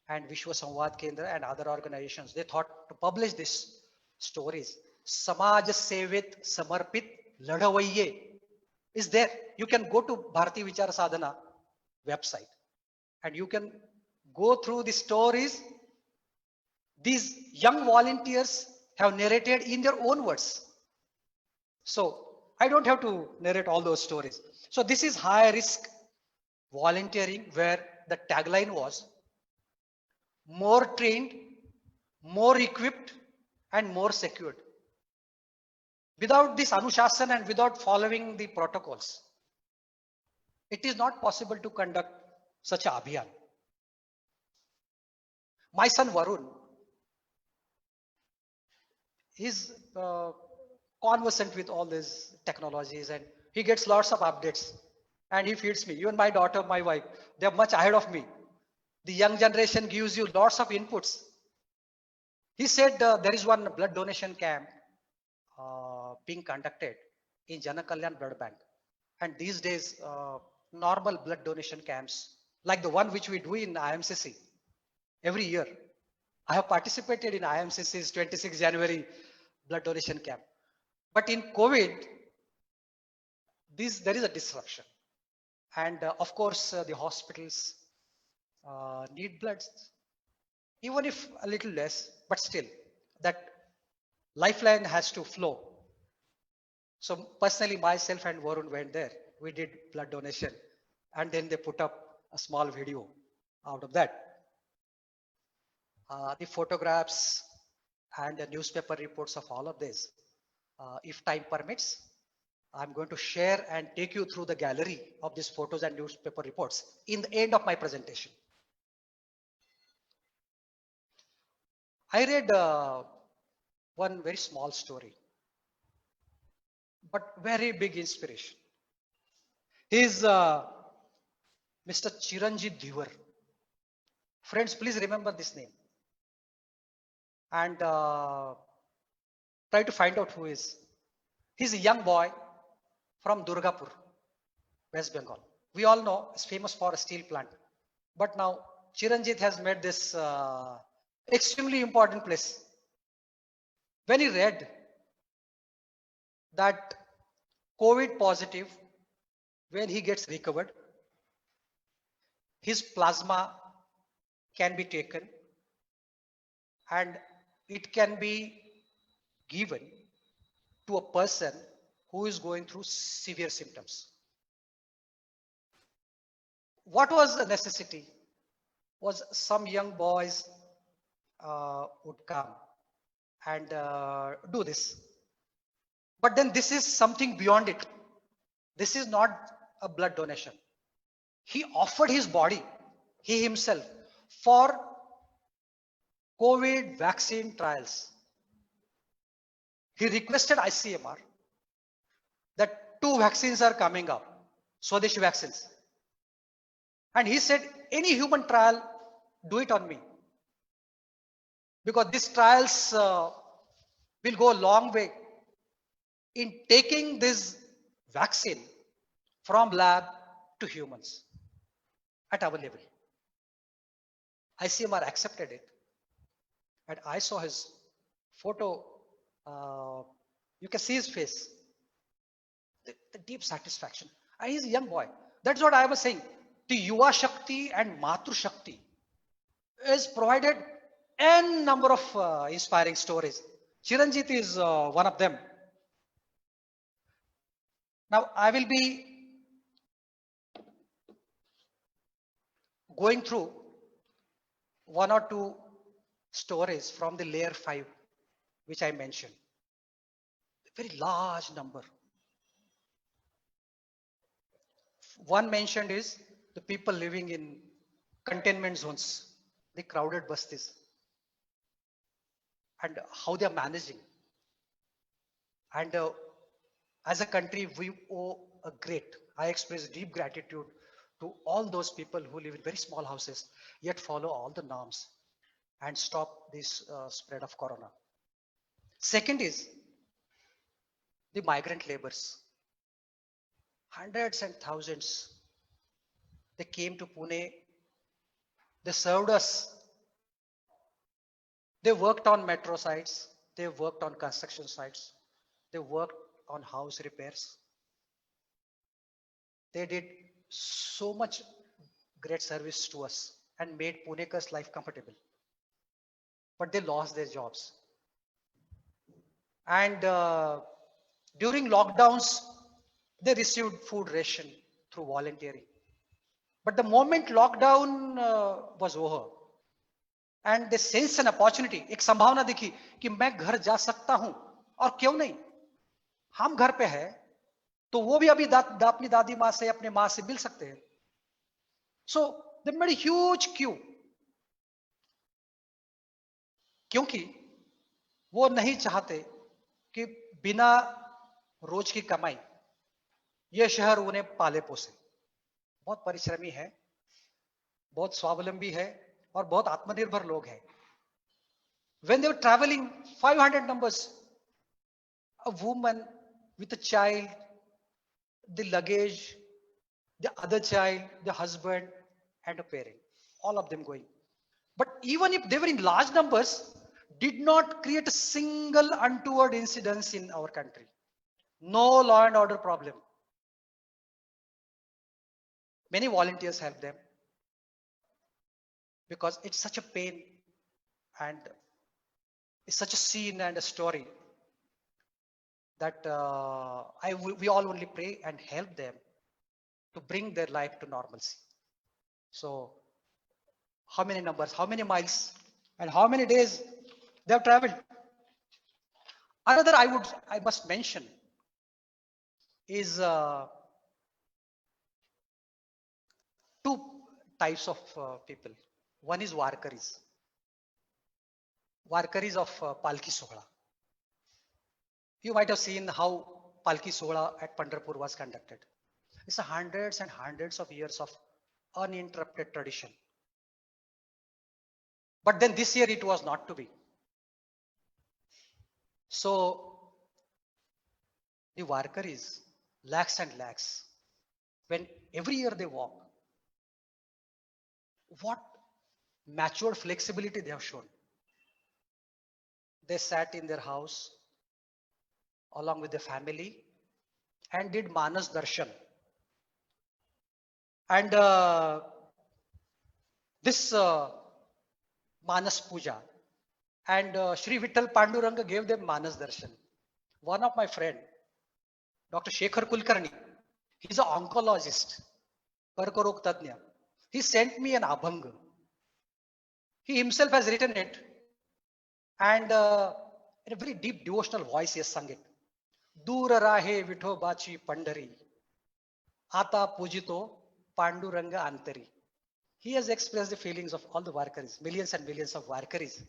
and Vishwa Samvad Kendra and other organizations, they thought to publish these stories. Samaj Sevit Samarpit Ladavaiye is there. You can go to Bharati Vichar Sadhana website and you can go through the stories. These young volunteers have narrated in their own words. So I don't have to narrate all those stories. So this is high risk volunteering, where the tagline was more trained, more equipped, and more secured. Without this Anushasan and without following the protocols, it is not possible to conduct such a abhiyan. My son Varun is conversant with all these technologies and he gets lots of updates and he feeds me. Even my daughter, my wife, they're much ahead of me. The young generation gives you lots of inputs. He said there is one blood donation camp being conducted in Jana Kalyan Blood Bank. And these days, normal blood donation camps, like the one which we do in IMCC every year. I have participated in IMCC's 26 January blood donation camp. But in COVID, there is a disruption. And of course, the hospitals need blood, even if a little less, but still, that lifeline has to flow. So personally, myself and Varun went there. We did blood donation, and then they put up a small video out of that. The photographs and the newspaper reports of all of this, if time permits, I'm going to share and take you through the gallery of these photos and newspaper reports in the end of my presentation. I read one very small story, but very big inspiration. He is Mr. Chiranjit Dhiwar. Friends, please remember this name and try to find out who he is. He's a young boy from Durgapur, West Bengal. We all know he's famous for a steel plant. But now Chiranjit has made this extremely important place. When he read that COVID positive, when he gets recovered, his plasma can be taken and it can be given to a person who is going through severe symptoms. What was the necessity? Was some young boys would come and do this. But then this is something beyond it. This is not a blood donation. He offered his body, he himself, for COVID vaccine trials. He requested ICMR that 2 vaccines are coming up, Swadeshi vaccines. And he said, any human trial, do it on me. Because these trials will go a long way in taking this vaccine from lab to humans at our level. ICMR accepted it. And I saw his photo. You can see his face. The deep satisfaction. And he's a young boy. That's what I was saying. The Yuva Shakti and Matru Shakti is provided n number of inspiring stories. Chiranjit is one of them. Now I will be going through 1 or 2 stories from the layer 5, which I mentioned. A very large number. One mentioned is the people living in containment zones, the crowded bastis, and how they are managing. And as a country, we owe a great, I express deep gratitude to all those people who live in very small houses, yet follow all the norms and stop this spread of corona. Second is the migrant laborers. Hundreds and thousands. They came to Pune. They served us. They worked on metro sites. They worked on construction sites. They worked on house repairs. They did so much great service to us and made Punekars' life comfortable. But they lost their jobs. And during lockdowns, they received food ration through volunteering. But the moment lockdown was over, and they sensed an opportunity, एक संभावना दिखी कि मैं घर जा सकता हूं और क्यों नहीं, हम घर पे हैं तो वो भी अभी अपनी दादी माँ से अपने माँ से मिल सकते हैं. So they made a huge queue. क्योंकि वो नहीं चाहते कि बिना रोज की कमाई ये शहर उन्हें पाले पोसे. बहुत परिश्रमी है, बहुत स्वावलंबी है और बहुत आत्मनिर्भर लोग हैं. When they were traveling 500 numbers, a woman with a child, the luggage, the other child, the husband and a parent, all of them going. But even if they were in large numbers, did not create a single untoward incidence in our country. No law and order problem. Many volunteers help them because it's such a pain and it's such a scene and a story that we all only pray and help them to bring their life to normalcy. So how many numbers, how many miles and how many days they have traveled. Another I must mention is 2 types of people. One is Warkaris. Warkaris of Palki Sohla. You might have seen how Palki Sohla at Pandharpur was conducted. It's hundreds and hundreds of years of uninterrupted tradition. But then this year it was not to be. So the Warkaris, lakhs and lakhs, when every year they walk, what matured flexibility they have shown. They sat in their house along with the family and did Manas Darshan. And this Manas Puja and Shri Vittal Panduranga gave them Manas Darshan. One of my friend, Dr. Shekhar Kulkarni, he's an oncologist, Karkarog Tadnya. He sent me an Abhang. He himself has written it and in a very deep devotional voice he has sung it. दूर राहे विठोबाची पंढरी, आता पूजितो Panduranga Antari. He has expressed the feelings of all the Varkaris, millions and millions of Varkaris.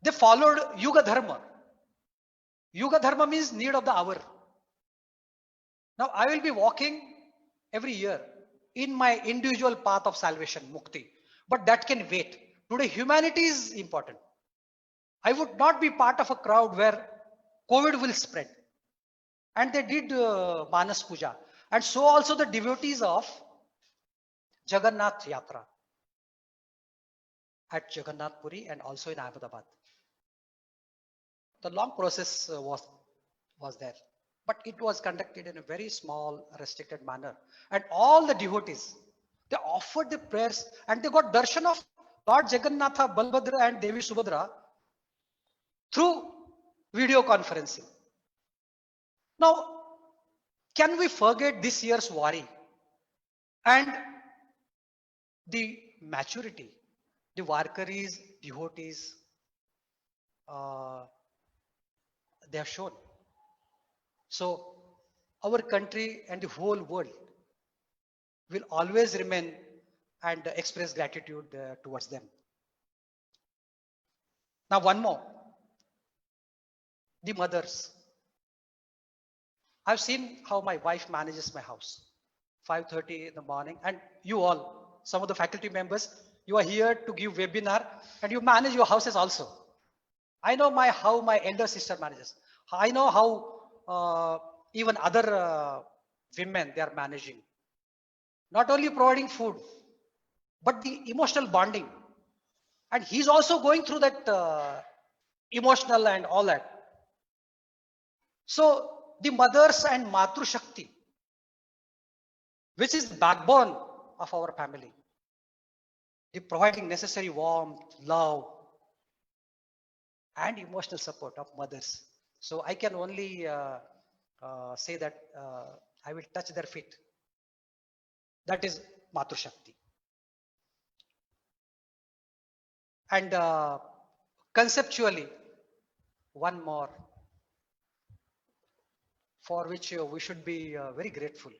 They followed Yuga Dharma. Yuga Dharma means need of the hour. Now I will be walking every year in my individual path of salvation, Mukti. But that can wait. Today humanity is important. I would not be part of a crowd where COVID will spread. And they did Manas Puja. And so also the devotees of Jagannath Yatra at Jagannath Puri and also in Ahmedabad. The long process was there, but it was conducted in a very small, restricted manner. And all the devotees, they offered the prayers and they got darshan of Lord Jagannatha, Balbhadra and Devi Subhadra through video conferencing. Now, can we forget this year's worry and the maturity, the Varkaris, devotees, they have shown? So our country and the whole world will always remain and express gratitude towards them. Now one more, the mothers. I've seen how my wife manages my house. 5:30 in the morning, and you all, some of the faculty members, you are here to give webinar and you manage your houses also. I know how my elder sister manages. I know how even other women they are managing. Not only providing food, but the emotional bonding. And he's also going through that emotional and all that. So the mothers and Matru Shakti, which is the backbone of our family, the providing necessary warmth, love, and emotional support of mothers. So I can only say that I will touch their feet. That is Matru Shakti. And conceptually, one more for which we should be very grateful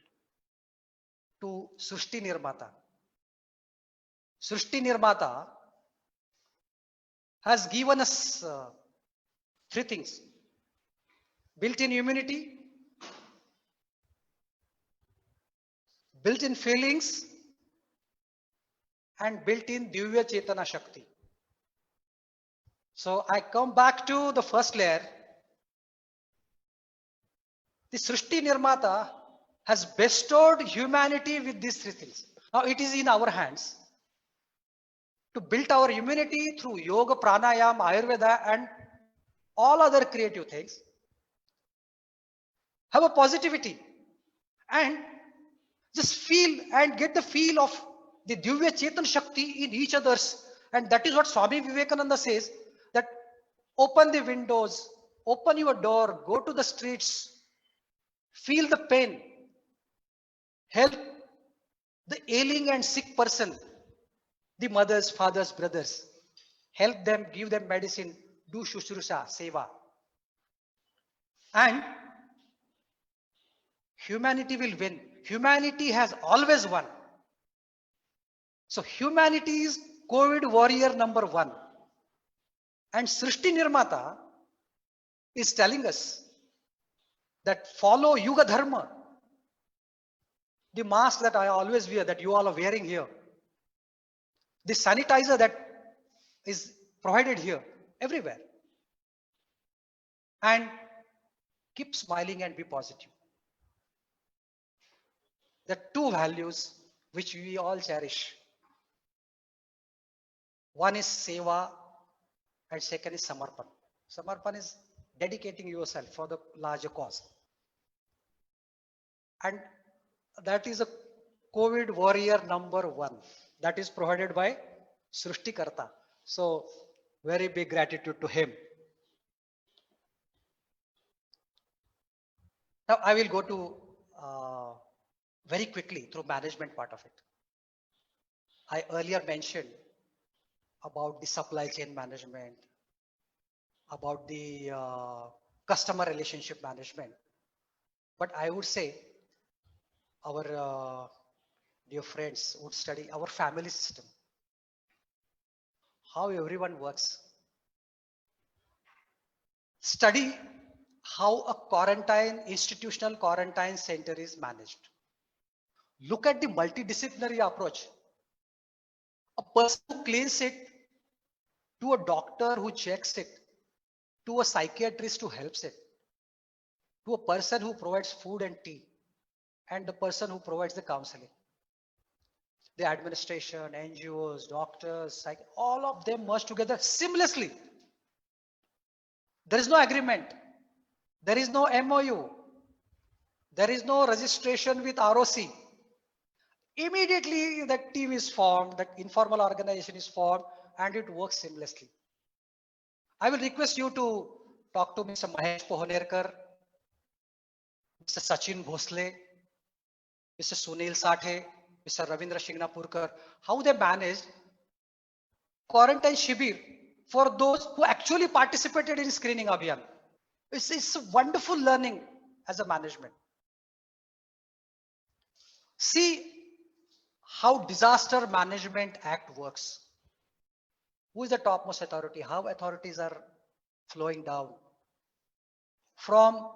to Srushti Nirmata. Srushti Nirmata has given us three things: built-in immunity, built-in feelings, and built-in Divya Chetana Shakti. So I come back to the first layer. The Srushti Nirmata has bestowed humanity with these three things. Now it is in our hands to build our immunity through yoga, pranayama, Ayurveda, and all other creative things. Have a positivity and just feel and get the feel of the Divya Chetan Shakti in each other's. And that is what Swami Vivekananda says, that open the windows, open your door, go to the streets, feel the pain, help the ailing and sick person, the mothers, fathers, brothers, help them, give them medicine, do shushrusha, seva. And humanity will win. Humanity has always won. So humanity is COVID warrior number one. And Srishti Nirmata is telling us that follow Yuga Dharma. The mask that I always wear, that you all are wearing here. The sanitizer that is provided here, everywhere. And keep smiling and be positive. The two values which we all cherish. One is seva and second is samarpan. Samarpan is dedicating yourself for the larger cause. And that is a COVID warrior number one. That is provided by Srushtikarta. So very big gratitude to him. Now I will go to very quickly through management part of it. I earlier mentioned about the supply chain management, about the customer relationship management. But I would say our dear friends would study our family system, how everyone works. Study how a institutional quarantine center is managed. Look at the multidisciplinary approach. A person who cleans it, to a doctor who checks it, to a psychiatrist who helps it, to a person who provides food and tea, and the person who provides the counseling. The administration, NGOs, doctors, all of them merge together seamlessly. There is no agreement. There is no MOU. There is no registration with ROC. Immediately that team is formed, that informal organization is formed, and it works seamlessly. I will request you to talk to Mr. Mahesh Pohonerkar, Mr. Sachin Bhosle, Mr. Sunil Sathe, Mr. Ravindra Shingnapurkar, how they managed quarantine shibir for those who actually participated in screening abhiyan. It's a wonderful learning as a management. See how Disaster Management Act works. Who is the topmost authority? How authorities are flowing down from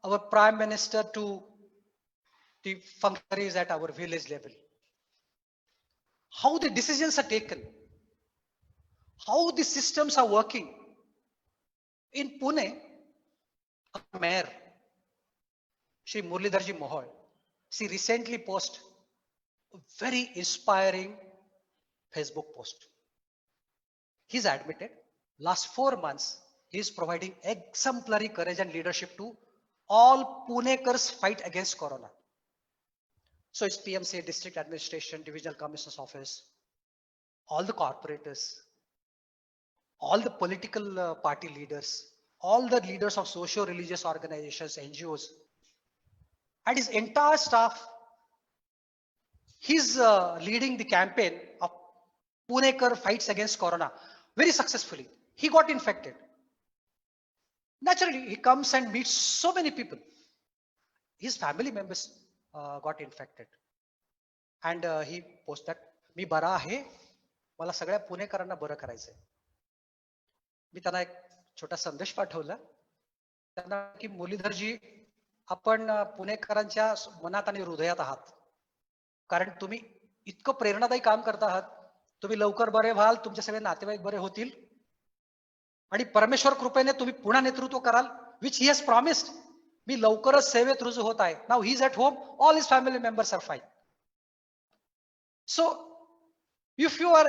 our Prime Minister to the functionaries at our village level. How the decisions are taken. How the systems are working. In Pune, our mayor, Shri Murlidharji Mohol, she recently posted a very inspiring Facebook post. He's admitted last 4 months, he is providing exemplary courage and leadership to all Punekars fight against Corona. So it's PMC, District Administration, Divisional Commissioner's Office, all the corporators, all the political party leaders, all the leaders of socio-religious organizations, NGOs, and his entire staff. He's leading the campaign of Punekar fights against Corona very successfully. He got infected. Naturally, he comes and meets so many people. His family members got infected. And he posted that, मी बरा आहे, मला सगळ्या पुणेकरांना बरं करायचंय. मी त्यांना एक छोटा संदेश पाठवला. त्यांना की मुरलीधरजी, आपण पुणेकरांच्या मनात आणि हृदयात आहात. कारण तुम्ही इतकं प्रेरणादायी काम करत आहात. तुम्ही लवकर बरे व्हाल, तुमचे सगळे नातेवाईक बरे होतील. आणि परमेश्वर कृपेने तुम्ही पुन्हा नेतृत्व कराल, which he has promised. मी लवकरच सेवेत रुजू होत आहे. Now he is at home, all his family members are fine. So if you are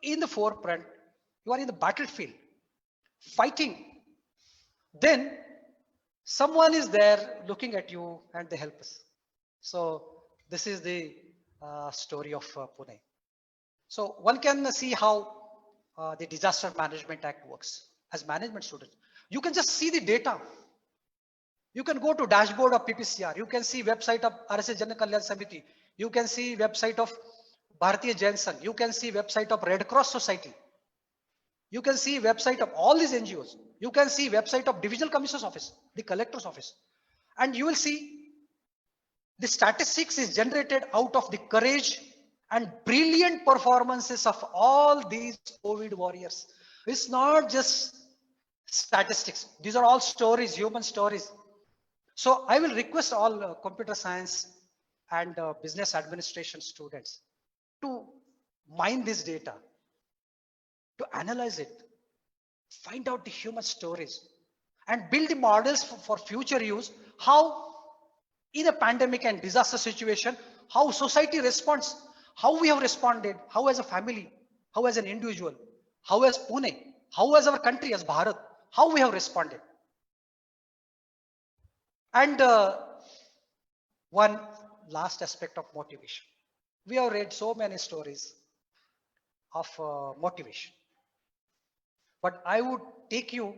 in the forefront, you are in the battlefield, fighting, then someone is there looking at you and they help us. So this is the story of Pune. So one can see how the Disaster Management Act works. As management students, you can just see the data. You can go to dashboard of PPCR. You can see website of RSS Jan Kalyan Samiti. You can see website of Bharatiya Jain Sangh. You can see website of Red Cross Society. You can see website of all these NGOs. You can see website of Divisional Commissioner's Office, the Collector's Office. And you will see the statistics is generated out of the courage and brilliant performances of all these COVID warriors. It's not just statistics. These are all stories, human stories. So I will request all computer science and business administration students to mine this data, to analyze it, find out the human stories, and build the models for future use. How in a pandemic and disaster situation, how society responds, how we have responded, how as a family, how as an individual, how as Pune, how as our country, as Bharat, how we have responded. And one last aspect of motivation. We have read so many stories of motivation. But I would take you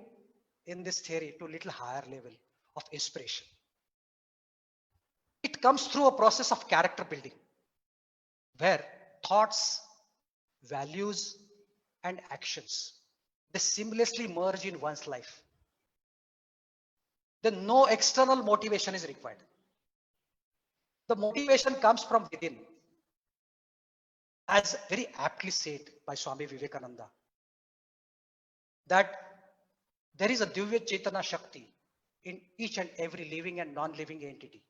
in this theory to a little higher level of inspiration. It comes through a process of character building, where thoughts, values, and actions, they seamlessly merge in one's life. then no external motivation is required. The motivation comes from within, as very aptly said by Swami Vivekananda, that there is a Divya Chaitanya Shakti in each and every living and non-living entity.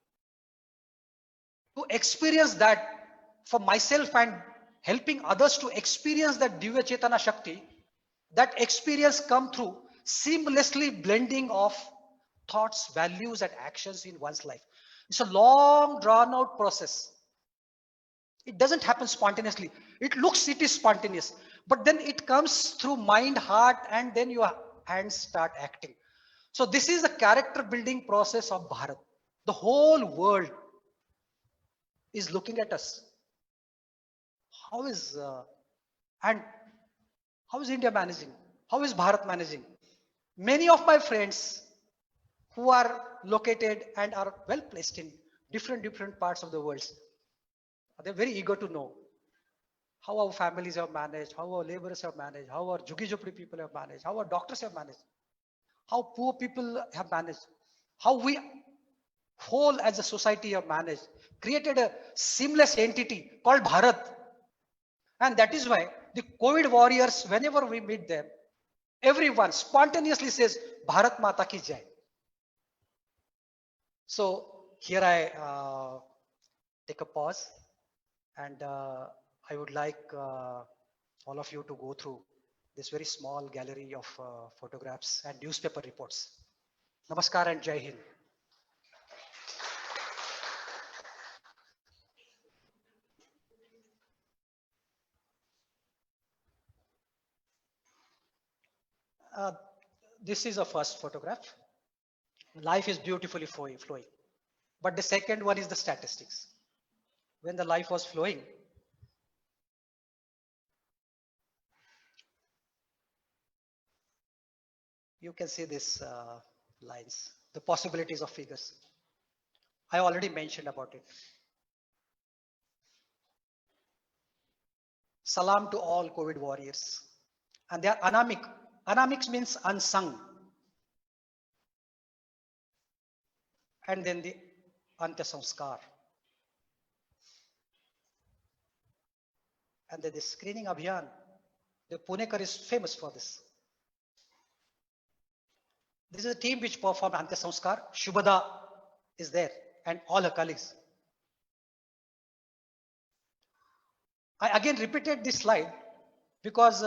To experience that for myself and helping others to experience that Divya Chaitanya Shakti, that experience come through seamlessly blending of thoughts, values, and actions in one's life. It's a long drawn out process. It doesn't happen spontaneously. It is spontaneous, but then it comes through mind, heart, and then your hands start acting. So this is the character building process of Bharat. The whole world is looking at us. How is and how is India managing? How is Bharat managing? Many of my friends who are located and are well placed in different parts of the world, they're very eager to know how our families have managed, how our laborers have managed, how our Juggi Jopdi people have managed, how our doctors have managed, how poor people have managed, how we whole as a society have managed, created a seamless entity called Bharat. And that is why the COVID warriors, whenever we meet them, everyone spontaneously says, Bharat Mata ki jai. So here I take a pause, and I would like all of you to go through this very small gallery of photographs and newspaper reports. Namaskar and Jai Hind. Uh, this is a first photograph. Life is beautifully flowing. But the second one is the statistics. When the life was flowing, you can see these lines, the possibilities of figures. I already mentioned about it. Salam to all COVID warriors. And they are anamik. Anamics means unsung. And then the Antya Samskar. And then the screening Abhiyan. The Punekar is famous for this. This is a team which performed Antya Samskar. Shubhada is there and all her colleagues. I again repeated this slide because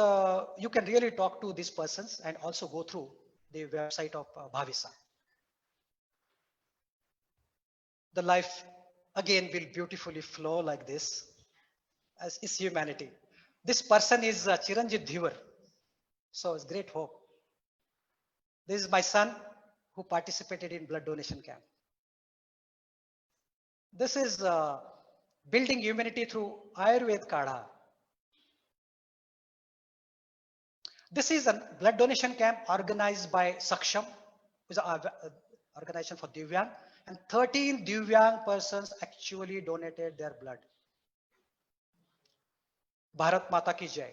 you can really talk to these persons and also go through the website of Bhavisa. The life again will beautifully flow like this, as is humanity. This person is Chiranjit Dhivar. So it's great hope. This is my son who participated in blood donation camp. This is building humanity through Ayurveda Kada. This is a blood donation camp organized by Saksham, which is an organization for Divyang, and 13 Divyang persons actually donated their blood. Bharat Mata ki Jai.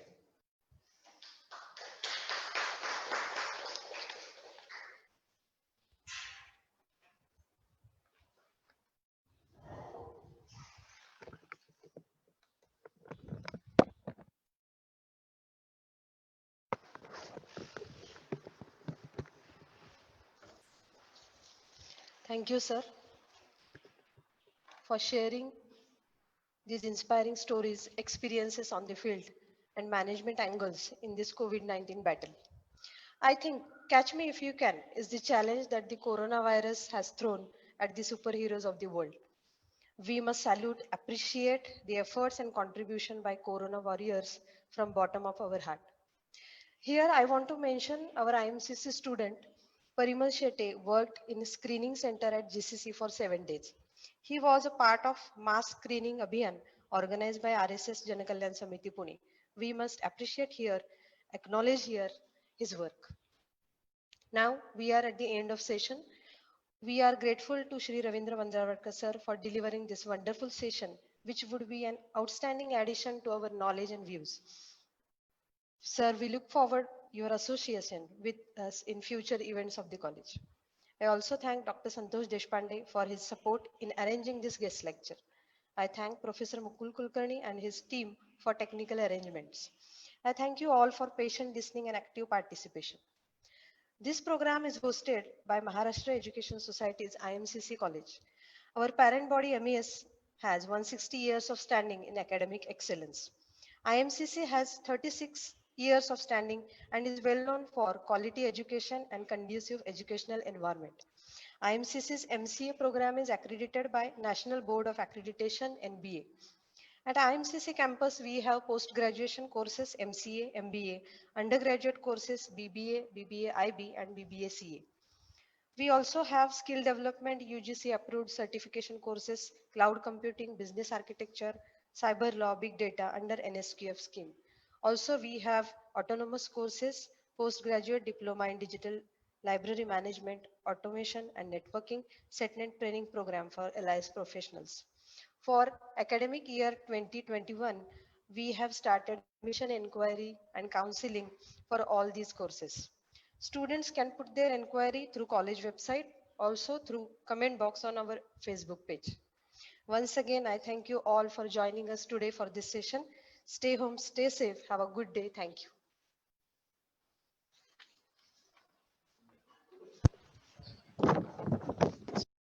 Thank you, sir, for sharing these inspiring stories, experiences on the field, and management angles in this COVID-19 battle. I think Catch Me If You Can is the challenge that the coronavirus has thrown at the superheroes of the world. We must salute, appreciate the efforts and contribution by Corona warriors from bottom of our heart. Here I want to mention our IMCC student Parimal Shetty worked in a screening center at GCC for 7 days. He was a part of mass screening Abhiyan organized by RSS Janakalyan Samiti Pune. We must appreciate here, acknowledge here his work. Now we are at the end of session. We are grateful to Shri Ravindra Mandravarkar sir for delivering this wonderful session, which would be an outstanding addition to our knowledge and views. Sir, we look forward your association with us in future events of the college. I also thank Dr. Santosh Deshpande for his support in arranging this guest lecture. I thank Professor Mukul Kulkarni and his team for technical arrangements. I thank you all for patient listening and active participation. This program is hosted by Maharashtra Education Society's IMCC College. Our parent body MES has 160 years of standing in academic excellence. IMCC has 36 years of standing and is well known for quality education and conducive educational environment. IMCC's MCA program is accredited by National Board of Accreditation (NBA). At IMCC campus, we have post-graduation courses MCA, MBA, undergraduate courses BBA, BBA IB, and BBA CA. We also have skill development UGC approved certification courses, cloud computing, business architecture, cyber law, big data under NSQF scheme. Also, we have autonomous courses, postgraduate diploma in digital library management, automation and networking, SETNET training program for LIS professionals. For academic year 2021, we have started admission inquiry and counseling for all these courses. Students can put their inquiry through college website, also through comment box on our Facebook page. Once again, I thank you all for joining us today for this session. Stay home, stay safe. Have a good day. Thank you.